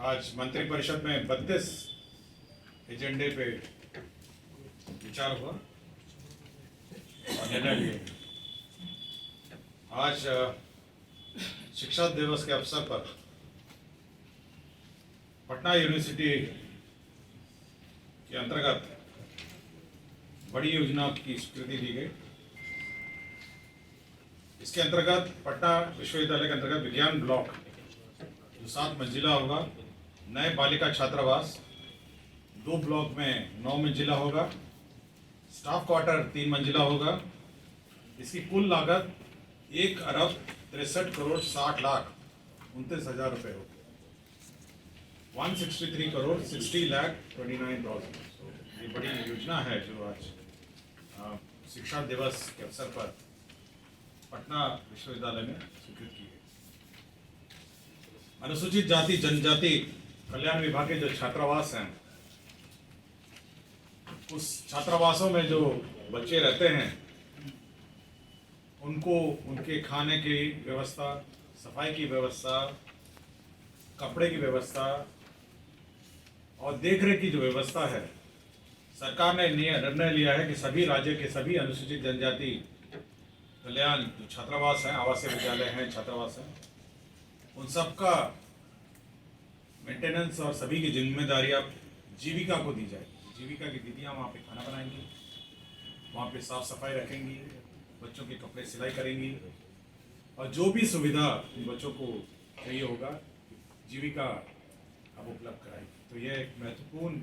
आज मंत्रिपरिषद में 32 एजेंडे पे विचार हुआ और निर्णय लिए। आज शिक्षा दिवस के अवसर पर पटना यूनिवर्सिटी के अंतर्गत बड़ी योजना की स्वीकृति दी गई। इसके अंतर्गत पटना विश्वविद्यालय के अंतर्गत विज्ञान ब्लॉक जो 7 मंजिला होगा, नए बालिका छात्रावास 2 ब्लॉक में 9 मंजिला होगा, स्टाफ क्वार्टर 3 मंजिला होगा। इसकी कुल लागत 1,63,60,29,29,000 रुपये होगी। 163,60,29,000। ये बड़ी योजना है जो आज शिक्षा दिवस के अवसर पर पटना विश्वविद्यालय में स्वीकृत की गई। अनुसूचित जाति जनजाति कल्याण विभाग के जो छात्रावास हैं, उस छात्रावासों में जो बच्चे रहते हैं उनको उनके खाने की व्यवस्था, सफाई की व्यवस्था, कपड़े की व्यवस्था और देखरेख की जो व्यवस्था है, सरकार ने निर्णय लिया है कि सभी राज्य के सभी अनुसूचित जनजाति कल्याण जो छात्रावास हैं, आवासीय विद्यालय हैं, छात्रावास हैं, उन सबका मेंटेनेंस और सभी की जिम्मेदारी अब जीविका को दी जाएगी। जीविका की दीदियाँ वहाँ पे खाना बनाएंगी, वहाँ पे साफ सफाई रखेंगी, बच्चों के कपड़े सिलाई करेंगी और जो भी सुविधा बच्चों को चाहिए होगा जीविका अब उपलब्ध कराएगी। तो यह एक महत्वपूर्ण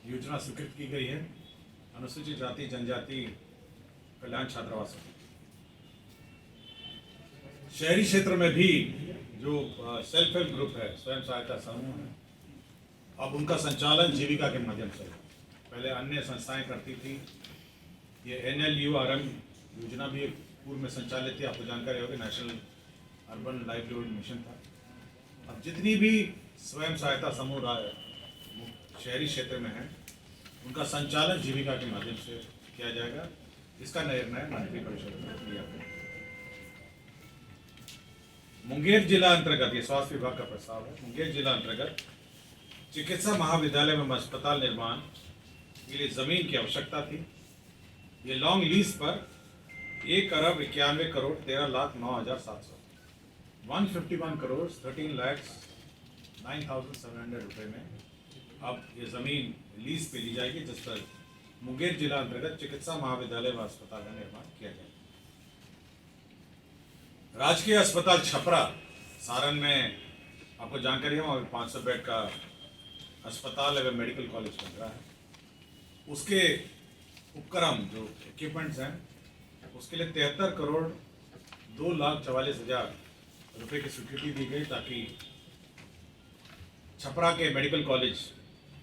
योजना स्वीकृत की गई है अनुसूचित जाति जनजाति कल्याण छात्रावास। शहरी क्षेत्र में भी जो सेल्फ हेल्प ग्रुप है, स्वयं सहायता समूह है, अब उनका संचालन जीविका के माध्यम से। पहले अन्य संस्थाएं करती थी। ये NLURM योजना भी पूर्व में संचालित थी, आपको जानकारी होगी, नेशनल अर्बन लाइवलीहुड मिशन था। अब जितनी भी स्वयं सहायता समूह शहरी क्षेत्र में है, उनका संचालन जीविका के माध्यम से किया जाएगा। इसका निर्णय मंत्रिपरिषद में लिया गया। मुंगेर जिला अंतर्गत, ये स्वास्थ्य विभाग का प्रस्ताव है, मुंगेर जिला अंतर्गत चिकित्सा महाविद्यालय में अस्पताल निर्माण के लिए जमीन की आवश्यकता थी। ये लॉन्ग लीज पर 1,91,13,09,700 151,13,09,700 रुपये में अब ये जमीन लीज पे ली जाएगी, जिस पर मुंगेर जिला अंतर्गत चिकित्सा महाविद्यालय व अस्पताल का निर्माण किया जाएगा। राजकीय अस्पताल छपरा सारण में आपको जानकारी है, वहाँ 500 बेड का अस्पताल एवं मेडिकल कॉलेज बन रहा है। उसके उपक्रम जो इक्विपमेंट्स हैं, उसके लिए 73,02,44,000 रुपये की स्वीकृति दी गई, ताकि छपरा के मेडिकल कॉलेज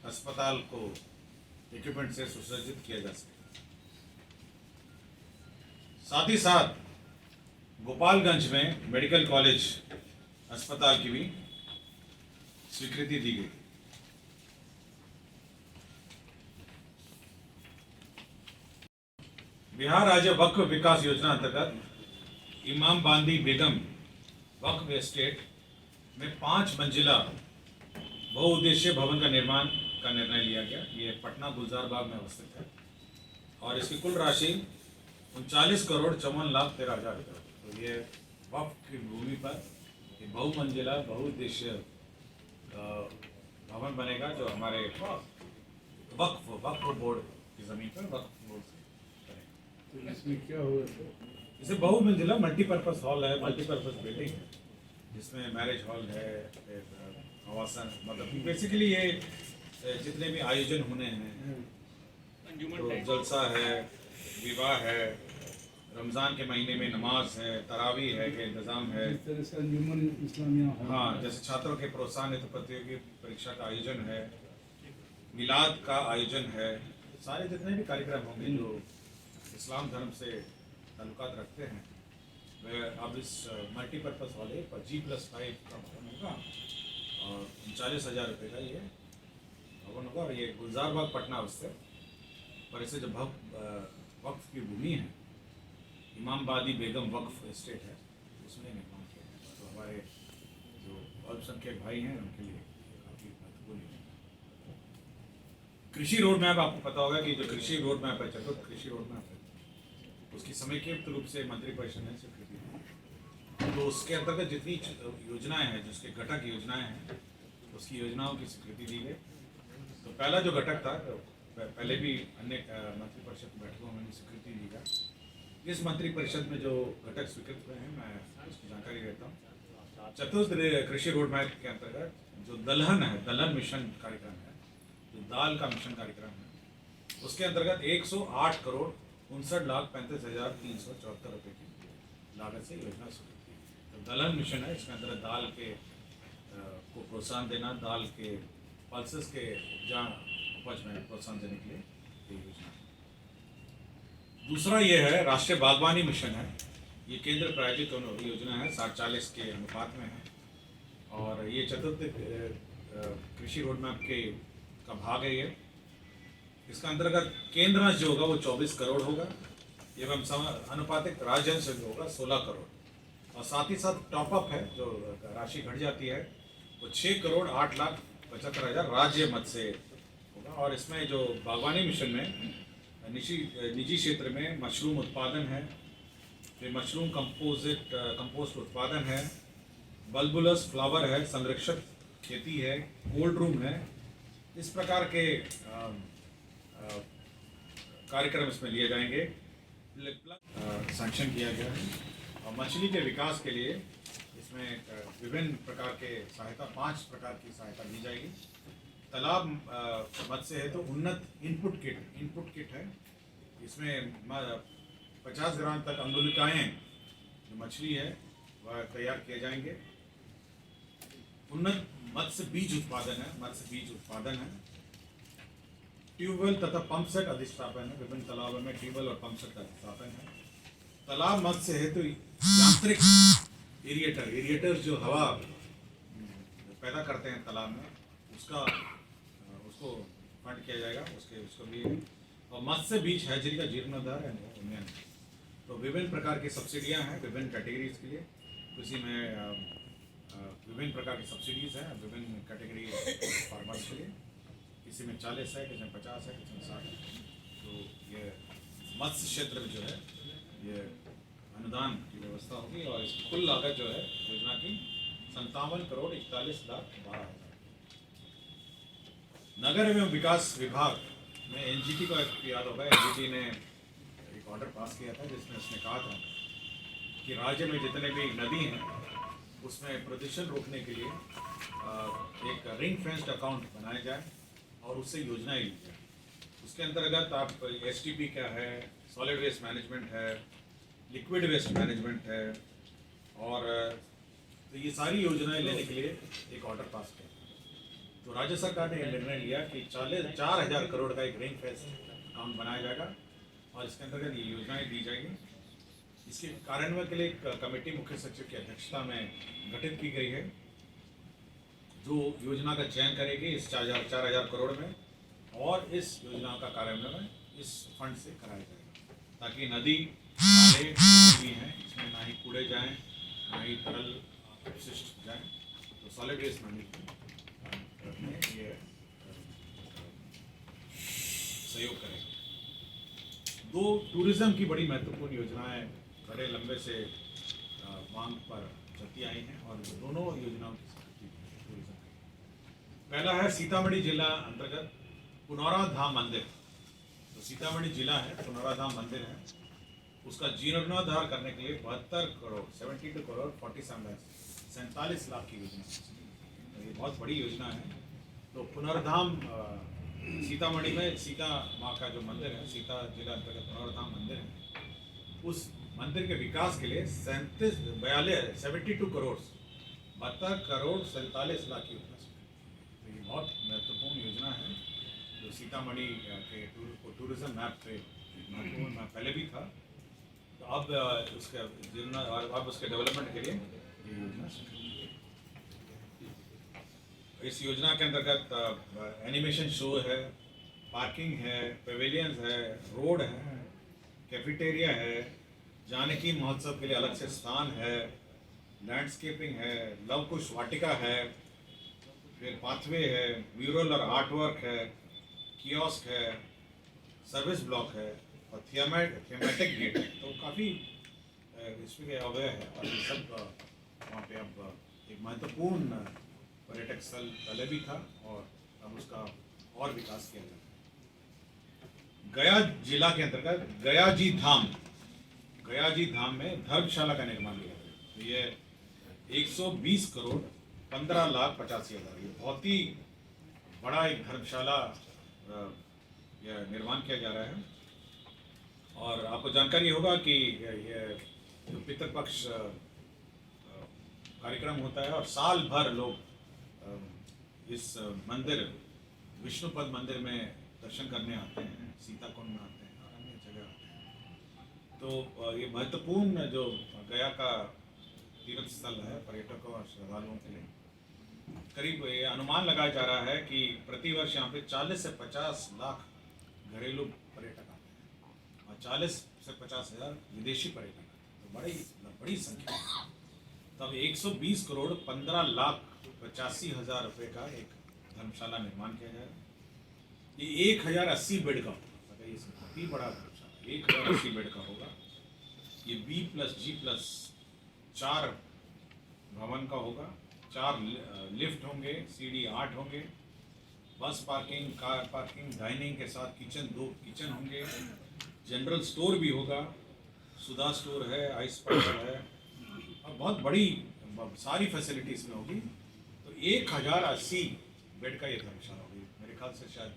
अस्पताल को इक्विपमेंट से सुसज्जित किया जा सके। साथ ही साथ गोपालगंज में मेडिकल कॉलेज अस्पताल की भी स्वीकृति दी गई। बिहार राज्य वक्फ विकास योजना अंतर्गत इमाम बांदी बेगम वक्फ एस्टेट में 5 मंजिला बहुउद्देशीय भवन का निर्माण का निर्णय लिया गया। ये पटना गुलजार बाग में अवस्थित है और इसकी कुल राशि 39,54,13,000 रुपये। तो ये वक्फ की भूमि पर ये बहुमंजिला बहुउद्देशीय भवन बनेगा, जो हमारे वक्फ बोर्ड की जमीन पर वक्फ बोर्ड से बनेगा। तो इसमें क्या होगा? इसे बहुमंजिला मल्टीपर्पज़ हॉल है, मल्टीपर्पज़ बिल्डिंग है, जिसमें मैरिज हॉल है, आवासन, मतलब बेसिकली ये जितने भी आयोजन होने हैं, तो जलसा है, विवाह है, रमज़ान के महीने में नमाज है, तरावी है के इंतज़ाम है, इस तरह से अंजुमन इस्लामिया हाँ, जैसे छात्रों के प्रोत्साहन हेतु प्रतियोगी परीक्षा का आयोजन है, मिलाद का आयोजन है, सारे जितने भी कार्यक्रम होंगे जो इस्लाम धर्म से ताल्लुकात रखते हैं, वह अब इस मल्टीपर्पज़ हॉल पर G+5 का भवन होगा और 39,000 रुपये का ये भवन होगा। और ये गुलजार बाग पटना अवस्थित पर इसे जो वक्फ की भूमि है, इमाम बादी बेगम वक्फ एस्टेट है, उसमें निर्माण किया गया। तो हमारे जो अल्पसंख्यक भाई हैं उनके लिए काफ़ी महत्वपूर्ण योजना है। कृषि रोड मैप आपको पता होगा कि जो कृषि रोड मैप है, चतुर्थ कृषि रोड मैप है, उसकी समेकित रूप से मंत्रिपरिषद ने स्वीकृति दी। तो उसके अंतर्गत जितनी योजनाएं हैं, जिसके घटक योजनाएं हैं, उसकी योजनाओं की स्वीकृति दी गई। तो पहला जो घटक था, पहले भी अन्य मंत्रिपरिषद बैठकों में स्वीकृति दी गई। इस मंत्रिपरिषद में जो घटक स्वीकृत हुए हैं, मैं उसकी जानकारी देता हूँ। चतुर्थ कृषि रोड मैप के अंतर्गत जो दलहन है, दलहन मिशन कार्यक्रम है, जो दाल का मिशन कार्यक्रम है, उसके अंतर्गत 108 करोड़ 59,35,374 रुपये की लागत से योजना शुरू की। तो दलहन मिशन है, इसके अंतर्गत दाल के को प्रोत्साहन देना, दाल के पल्सेस के उपज में प्रोत्साहन देने के लिए ये योजना है। दूसरा ये है राष्ट्रीय बागवानी मिशन है। ये केंद्र प्रायोजित योजना है, 60-40 के अनुपात में है, और ये चतुर्थ कृषि रोड मैप के का भाग है। ये इसका अंतर्गत केंद्र अंश जो होगा वो 24 करोड़ होगा एवं अनुपातिक राज्य अंश जो होगा 16 करोड़, और साथ ही साथ टॉपअप है जो राशि घट जाती है वो 6 करोड़ 8,75,000 राज्य मद से होगा। और इसमें जो बागवानी मिशन में निजी क्षेत्र में मशरूम उत्पादन है, फिर मशरूम कंपोस्ट उत्पादन है, बल्बुलस फ्लावर है, संरक्षक खेती है, कोल्ड रूम है, इस प्रकार के कार्यक्रम इसमें लिए जाएंगे। सैंक्शन किया गया है। और मछली के विकास के लिए इसमें विभिन्न प्रकार के सहायता, 5 प्रकार की सहायता दी जाएगी। तालाब मत्स्य है तो उन्नत इनपुट किट है। इसमें 50 ग्राम तक अंगुलिकाएँ जो मछली है वह तैयार किए जाएंगे। उन्नत मत्स्य बीज उत्पादन है। ट्यूबवेल तथा पंप सेट अधिष्ठापन है। विभिन्न तालाबों में ट्यूबवेल और पंप सेट अधिष्ठापन है। तालाब मत्स्य है तो यांत्रिक एरिएटर जो हवा पैदा करते हैं तालाब में, उसको फंड किया जाएगा, उसको भी। और मत्स्य बीज हैचरी का जीर्णोद्धार है उन्नयन। तो विभिन्न प्रकार की सब्सिडियां हैं विभिन्न कैटेगरीज के लिए। कृषि में विभिन्न प्रकार की सब्सिडीज हैं विभिन्न कैटेगरी फार्मर्स के लिए। किसी में 40 है, किसी में 50 है, किसी में 60 है। तो ये मत्स्य क्षेत्र में जो है ये अनुदान की व्यवस्था होगी, और इस कुल लागत जो है योजना की 57 करोड़ 41,12,000। नगर एवं विकास विभाग में एनजीटी को याद होगा, एनजीटी ने एक ऑर्डर पास किया था जिसमें उसने कहा था कि राज्य में जितने भी नदी हैं उसमें प्रदूषण रोकने के लिए एक रिंग फेंस्ड अकाउंट बनाया जाए और उससे योजनाएं ली जाए। उसके अंतर्गत आप एसटीपी क्या है, सॉलिड वेस्ट मैनेजमेंट है, लिक्विड वेस्ट मैनेजमेंट है, और तो ये सारी योजनाएं लेने के लिए एक ऑर्डर पास किया। तो राज्य सरकार ने यह निर्णय लिया कि 4,000 करोड़ का एक रिंग फेंस्ड अकाउंट बनाया जाएगा और इसके अंतर्गत ये योजनाएं दी जाएंगी। इसके कार्यान्वयन के लिए एक कमेटी मुख्य सचिव की अध्यक्षता में गठित की गई है जो योजना का चयन करेगी इस 4,000 करोड़ में, और इस योजना का कार्यान्वयन इस फंड से कराया जाएगा ताकि नदी नाले भी हैं इसमें ना ही कूड़े जाएं ना ही तरल अपशिष्ट जाएं। तो सॉलिड वेस्ट मैनेजमेंट में ये सहयोग करेगा। 2 टूरिज्म की बड़ी महत्वपूर्ण योजनाएं बड़े लंबे से मांग पर चलती आई हैं और दोनों योजनाओं की स्वीकृति टूरिज्म। पहला है सीतामढ़ी जिला अंतर्गत पुनौरा धाम मंदिर। तो सीतामढ़ी जिला है, पुनौरा धाम मंदिर है, उसका जीर्णोद्धार करने के लिए 72 करोड़ 72 करोड़ 47 लाख की योजना। तो ये बहुत बड़ी योजना है। तो पुनर्धाम सीतामढ़ी में सीता माँ का जो मंदिर है, सीता जिला अंतर्गत पुनर्धाम मंदिर है, उस मंदिर के विकास के लिए 72 करोड़ 47 लाख की योजना। तो ये बहुत महत्वपूर्ण योजना है जो सीतामढ़ी के टूरिज्म मैप पे महत्वपूर्ण मैप पहले भी था। तो अब उसके डेवलपमेंट के लिए ये योजना। इस योजना के अंतर्गत एनिमेशन शो है, पार्किंग है, पेविलियंस है, रोड है, कैफेटेरिया है, जानकी महोत्सव के लिए अलग से स्थान है, लैंडस्केपिंग है, लव कुश वाटिका है, फिर पाथवे है, म्यूरल और आर्ट वर्क है, कियोस्क है, सर्विस ब्लॉक है और थियमेटिक गेट है। तो काफ़ी इसमें अवय है और ये सब वहाँ पे अब एक महत्वपूर्ण पर्यटक स्थल पहले भी था और अब उसका और विकास किया जाता है। गया जिला के अंतर्गत गया जी धाम में धर्मशाला का निर्माण किया गया। तो ये 120 करोड़ 15,85,000, ये बहुत ही बड़ा एक धर्मशाला यह निर्माण किया जा रहा है। और आपको जानकारी होगा कि ये जो पितृपक्ष कार्यक्रम होता है और साल भर लोग इस मंदिर विष्णुपद मंदिर में दर्शन करने आते हैं, सीता कुंड में आते हैं और अन्य जगह आते हैं। तो ये महत्वपूर्ण जो गया का तीर्थ स्थल है पर्यटकों और श्रद्धालुओं के लिए। करीब ये अनुमान लगाया जा रहा है कि प्रतिवर्ष यहाँ पे 40 से 50 लाख घरेलू पर्यटक आते हैं और 40 से 50 हज़ार विदेशी पर्यटक आते हैं। तो बड़ी संख्या है। तब 120 करोड़ 15,85,000 रुपये का एक धर्मशाला निर्माण किया जाएगा। ये 1080 बेड का होगा। ये बहुत ही बड़ा धर्मशाला 1080 बेड का होगा। ये B+G+4 भवन का होगा। 4 लिफ्ट होंगे, सीढ़ी 8 होंगे, बस पार्किंग, कार पार्किंग, डाइनिंग के साथ किचन, 2 किचन होंगे, जनरल स्टोर भी होगा, सुधा स्टोर है, आइस पार्लर है और बहुत बड़ी सारी फैसिलिटी इसमें होगी। तो 1080 बेड का ये धर्मशाला होगी। मेरे ख्याल से शायद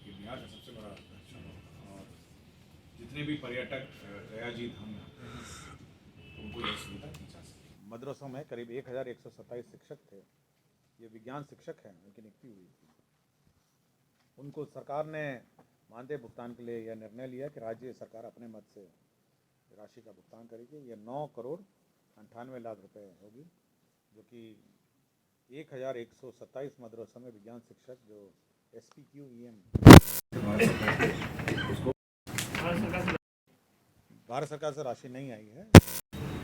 ये बिहार का सबसे बड़ा धर्मशाला होगा और जितने भी पर्यटक गया जी धाम में आते हैं उनको ये सुविधा दी जा सकती है। मदरसों में करीब 1127 शिक्षक थे। ये विज्ञान शिक्षक हैं, उनकी नियुक्ति हुई थी। उनको सरकार ने मानदेय भुगतान के लिए यह निर्णय लिया कि राज्य सरकार अपने मद से राशि का भुगतान करेगी। ये 9 करोड़ 98 लाख रुपए होगी, जो कि 1127 मदरसों में विज्ञान शिक्षक जो SPQEM उसको भारत सरकार से राशि नहीं आई है।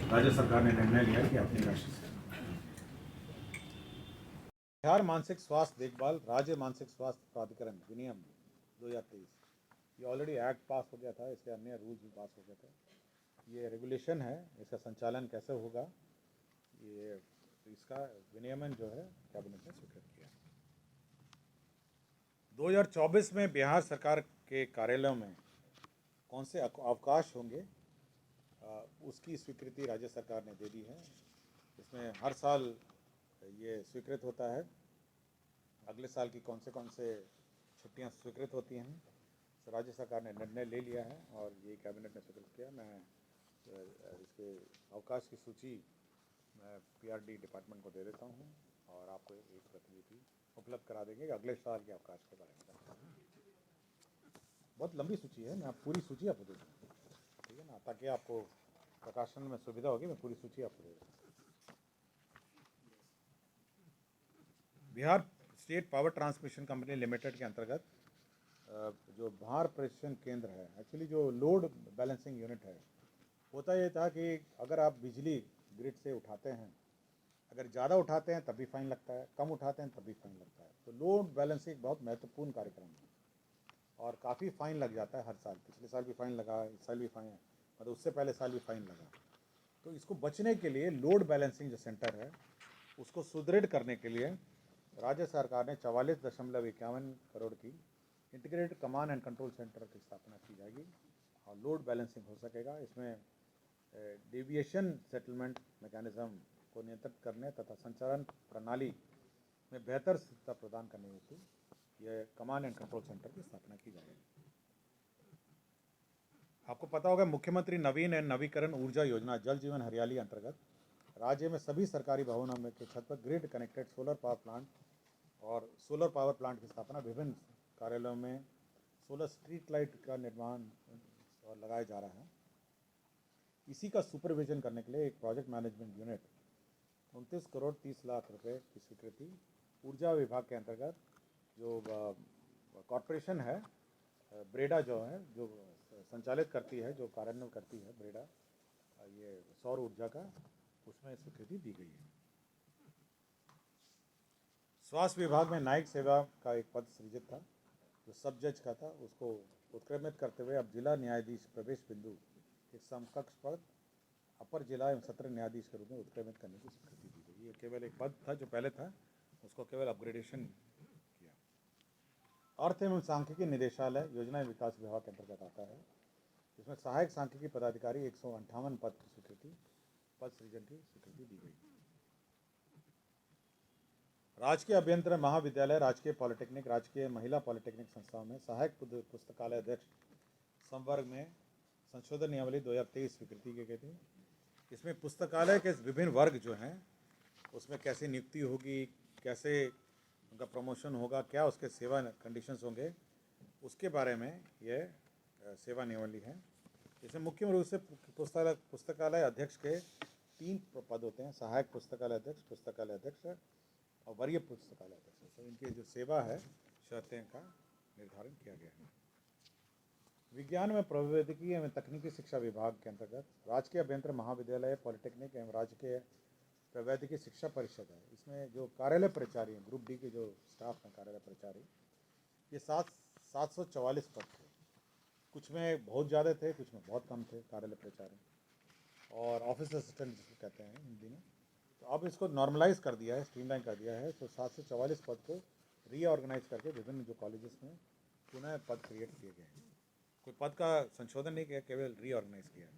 राज्य सरकार ने निर्णय लिया कि अपनी राशि से बिहार मानसिक स्वास्थ्य देखभाल राज्य मानसिक स्वास्थ्य प्राधिकरण विनियम 2023, ये ऑलरेडी एक्ट पास हो गया था, इसके अन्य रूल्स भी पास हो गए थे। ये रेगुलेशन है, इसका संचालन कैसे होगा, ये इसका विनियमन जो है कैबिनेट ने स्वीकृत किया। 2024 में बिहार सरकार के कार्यालयों में कौन से अवकाश होंगे, उसकी स्वीकृति राज्य सरकार ने दे दी है। इसमें हर साल ये स्वीकृत होता है, अगले साल की कौन से छुट्टियां स्वीकृत होती हैं। तो राज्य सरकार ने निर्णय ले लिया है और ये कैबिनेट ने स्वीकृत किया। मैं इसके अवकाश की सूची मैं PRD डिपार्टमेंट को दे देता हूँ और आपको एक प्रति भी उपलब्ध करा देंगे कि अगले साल के अवकाश के बारे में। बहुत लंबी सूची है, मैं पूरी सूची आपको दे दूँगा, ठीक है ना, ताकि आपको प्रकाशन में सुविधा होगी। मैं पूरी सूची आपको दे दूँगा। Bihar state power transmission company limited के अंतर्गत जो भार प्रेषण केंद्र है, एक्चुअली जो लोड बैलेंसिंग यूनिट है, होता ये था कि अगर आप बिजली ग्रिड से उठाते हैं, अगर ज़्यादा उठाते हैं तब भी फाइन लगता है, कम उठाते हैं तब भी फाइन लगता है। तो लोड बैलेंसिंग बहुत महत्वपूर्ण कार्यक्रम है और काफ़ी फाइन लग जाता है हर साल। पिछले साल भी फाइन लगा, इस साल भी फाइन, मतलब उससे पहले साल भी फाइन लगा। तो इसको बचने के लिए लोड बैलेंसिंग जो सेंटर है उसको सुदृढ़ करने के लिए राज्य सरकार ने 44.51 करोड़ की integrated command and control centre की स्थापना की जाएगी और लोड बैलेंसिंग हो सकेगा। इसमें डेविएशन सेटलमेंट मैकेनिज्म को नियंत्रित करने तथा संचालन प्रणाली में बेहतर स्थिरता प्रदान करने हेतु यह कमांड एंड कंट्रोल सेंटर की स्थापना की जाएगी। आपको पता होगा मुख्यमंत्री नवीन एवं नवीकरण ऊर्जा योजना जल जीवन हरियाली अंतर्गत राज्य में सभी सरकारी भवनों में के छत पर grid connected solar power plant और सोलर पावर प्लांट की स्थापना, विभिन्न कार्यालयों में सोलर स्ट्रीट लाइट का निर्माण और लगाया जा रहा है। इसी का सुपरविजन करने के लिए एक project management unit 29 crore 30 lakh रुपए की स्वीकृति ऊर्जा विभाग के अंतर्गत जो कॉरपोरेशन है ब्रेडा जो है, जो संचालित करती है, जो कार्यान्वयन करती है ब्रेडा, ये सौर ऊर्जा का, उसमें स्वीकृति दी गई है। स्वास्थ्य विभाग में न्यायिक सेवा का एक पद सृजित था जो सब जज का था, उसको उत्क्रमित करते हुए अब जिला न्यायाधीश प्रवेश बिंदु के समकक्ष पद अपर जिला एवं सत्र न्यायाधीश के रूप में उत्क्रमित करने की स्वीकृति दी गई। ये केवल एक पद था जो पहले था, उसको केवल अपग्रेडेशन किया। अर्थ एवं सांख्यिकी निदेशालय योजना एवं विकास विभाग के अंतर्गत आता है। इसमें सहायक सांख्यिकी पदाधिकारी 158 पद की स्वीकृति, पद सृजन की स्वीकृति दी गई। राजकीय अभियंत्रण महाविद्यालय, राजकीय पॉलिटेक्निक, राजकीय महिला पॉलिटेक्निक संस्थाओं में सहायक पुस्तकालय अध्यक्ष संवर्ग में संशोधन नियमावली 2023 स्वीकृति की गई थी। इसमें पुस्तकालय के विभिन्न वर्ग जो हैं उसमें कैसे नियुक्ति होगी, कैसे उनका प्रमोशन होगा, क्या उसके सेवा कंडीशंस होंगे, उसके बारे में यह सेवा नियमावली है। इसमें मुख्य रूप से पुस्तकालय अध्यक्ष के 3 पद होते हैं, सहायक पुस्तकालय अध्यक्ष और वरीय पुस्तकालय अध्यक्ष। तो इनकी जो सेवा है, शर्तें का निर्धारण किया गया है। विज्ञान में प्रौद्योगिकी एवं तकनीकी शिक्षा विभाग के अंतर्गत राजकीय अभियंत्रण महाविद्यालय, पॉलिटेक्निक एवं राजकीय प्रौद्योगिकी शिक्षा परिषद है। इसमें जो कार्यालय प्राचार्य हैं, ग्रुप डी के जो स्टाफ हैं कार्यालय प्राचार्य, ये 744 पद थे। कुछ में बहुत ज़्यादा थे, कुछ में बहुत कम थे कार्यालय प्राचार्य, और ऑफिस असिस्टेंट जिसको कहते हैं हिंदी में। तो अब इसको नॉर्मलाइज कर दिया है, स्ट्रीमलाइन कर दिया है। तो 744 पद को रीऑर्गेनाइज करके विभिन्न जो कॉलेजेस में पुनः पद क्रिएट किए गए हैं। कोई पद का संशोधन नहीं किया, केवल रीऑर्गेनाइज किया है।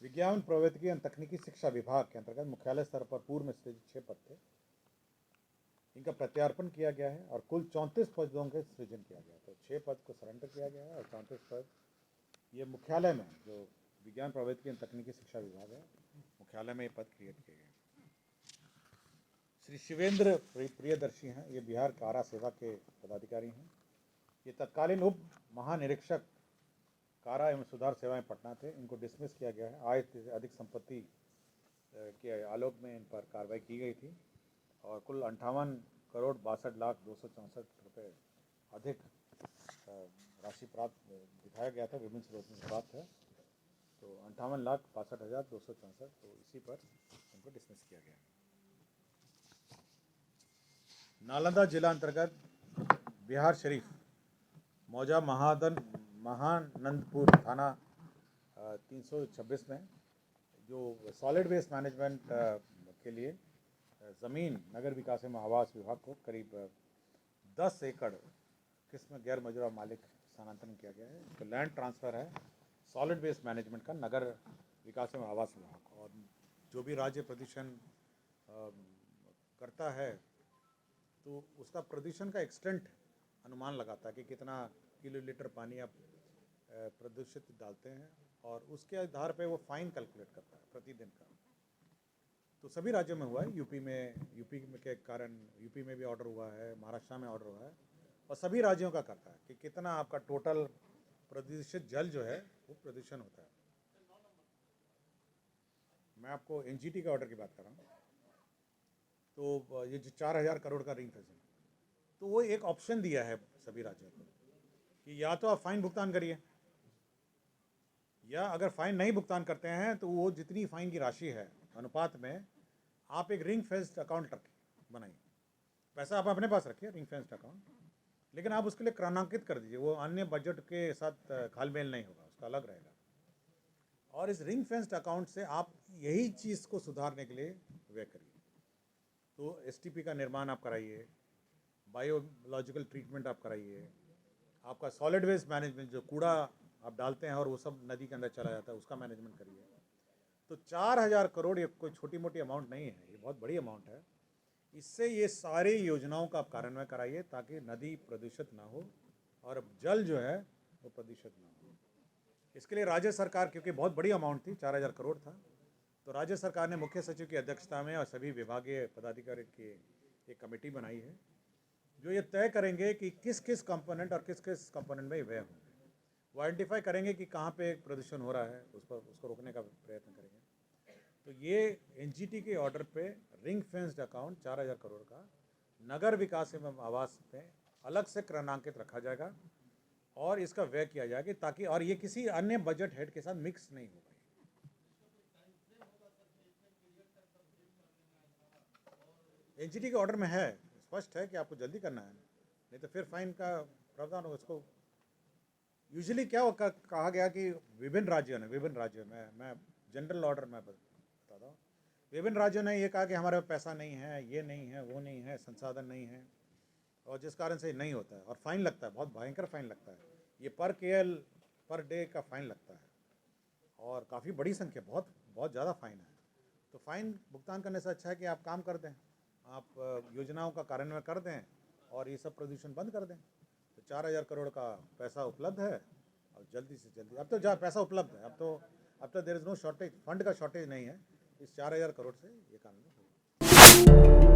विज्ञान प्रौद्योगिकी एवं तकनीकी शिक्षा विभाग के अंतर्गत मुख्यालय स्तर पर पूर्व में सृजित 6 पद थे, इनका प्रत्यार्पण किया गया है और कुल 34 पदों के सृजन किया गया। तो 6 पद को सरेंडर किया गया है और 34 पद ये मुख्यालय में, जो विज्ञान प्रौद्योगिकी एवं तकनीकी शिक्षा विभाग है, मुख्यालय में ये पद क्रिएट किए गए। श्री शिवेंद्र प्रियदर्शी हैं, ये बिहार कारा सेवा के पदाधिकारी हैं। ये तत्कालीन उप महानिरीक्षक कारा एवं सुधार सेवाएं पटना थे। इनको डिसमिस किया गया है। आय से अधिक संपत्ति के आलोक में इन पर कार्रवाई की गई थी और कुल 58 करोड़ 62 लाख 264 रुपये अधिक राशि प्राप्त दिखाया गया था, विभिन्न स्रोतों से प्राप्त है। तो 58,62,264, तो इसी पर इनको डिसमिस किया गया। नालंदा जिला अंतर्गत बिहार शरीफ, मौजा महानंदपुर थाना 326 में जो सॉलिड वेस्ट मैनेजमेंट के लिए ज़मीन नगर विकास एवं आवास विभाग को करीब 10 एकड़ किस्म गैर मौजूदा मालिक स्थानांतरण किया गया है। तो लैंड ट्रांसफ़र है सॉलिड वेस्ट मैनेजमेंट का नगर विकास एवं आवास विभाग, और जो भी राज्य प्रदूषण करता है तो उसका प्रदूषण का एक्सटेंट अनुमान लगाता है कि कितना किलोलीटर पानी आप प्रदूषित डालते हैं, और उसके आधार पे वो फाइन कैलकुलेट करता है प्रतिदिन का। तो सभी राज्यों में हुआ है, यूपी में के कारण यूपी में भी ऑर्डर हुआ है, महाराष्ट्र में ऑर्डर हुआ है, और सभी राज्यों का करता है कि कितना आपका टोटल प्रदूषित जल जो है वो प्रदूषण होता है। मैं आपको एनजीटी के ऑर्डर की बात कर रहा हूँ। तो ये जो 4000 करोड़ का रिंग फेंसिंग, तो वो एक ऑप्शन दिया है सभी राज्यों को कि या तो आप फाइन भुगतान करिए, या अगर फाइन नहीं भुगतान करते हैं तो वो जितनी फाइन की राशि है अनुपात में आप एक रिंग फेंस्ड अकाउंट बनाइए। पैसा आप अपने पास रखिए, रिंग फेंस्ड अकाउंट, लेकिन आप उसके लिए क्रमांकित कर दीजिए। वो अन्य बजट के साथ घालमेल नहीं होगा, उसका अलग रहेगा। और इस रिंग फेंस्ड अकाउंट से आप यही चीज़ को सुधारने के लिए व्यय करिए। तो एसटीपी का निर्माण आप कराइए, बायोलॉजिकल ट्रीटमेंट आप कराइए, आपका सॉलिड वेस्ट मैनेजमेंट, जो कूड़ा आप डालते हैं और वो सब नदी के अंदर चला जाता है, उसका मैनेजमेंट करिए। तो 4000 करोड़ ये कोई छोटी मोटी अमाउंट नहीं है, ये बहुत बड़ी अमाउंट है। इससे ये सारी योजनाओं का आप कार्यान्वयन कराइए ताकि नदी प्रदूषित ना हो और जल जो है वो प्रदूषित ना हो। इसके लिए राज्य सरकार, क्योंकि बहुत बड़ी अमाउंट थी, 4000 करोड़ था, तो राज्य सरकार ने मुख्य सचिव की अध्यक्षता में और सभी विभागीय पदाधिकारी की एक कमेटी बनाई है जो ये तय करेंगे कि किस किस कंपोनेंट और किस किस कंपोनेंट में व्यय होंगे। वो आइडेंटिफाई करेंगे कि कहाँ पे प्रदूषण हो रहा है, उस पर उसको रोकने का प्रयत्न करेंगे। तो ये एनजीटी के ऑर्डर पे रिंग फेंस्ड अकाउंट 4000 करोड़ का नगर विकास एवं आवास में अलग से क्रमांकित रखा जाएगा और इसका व्यय किया जाएगा, ताकि, और ये किसी अन्य बजट हेड के साथ मिक्स नहीं होगा। एनजीटी के ऑर्डर में है, स्पष्ट है कि आपको जल्दी करना है, नहीं तो फिर फाइन का प्रावधान होगा। उसको यूजुअली क्या कहा गया कि विभिन्न राज्यों में मैं जनरल ऑर्डर में बताता हूँ, विभिन्न राज्यों ने ये कहा कि हमारे पास पैसा नहीं है, ये नहीं है, वो नहीं है, संसाधन नहीं है, और जिस कारण से नहीं होता है और फाइन लगता है, बहुत भयंकर फाइन लगता है। ये पर केएल पर डे का फाइन लगता है और काफ़ी बड़ी संख्या, बहुत ज़्यादा फाइन है। तो फाइन भुगतान करने से अच्छा है कि आप काम कर दें, आप योजनाओं का कार्यान्वयन कर दें और ये सब प्रदूषण बंद कर दें। तो 4000 करोड़ का पैसा उपलब्ध है और जल्दी से जल्दी, अब तो पैसा उपलब्ध है, अब तो there is no shortage, fund का शॉर्टेज नहीं है। इस 4000 करोड़ से ये काम होगा।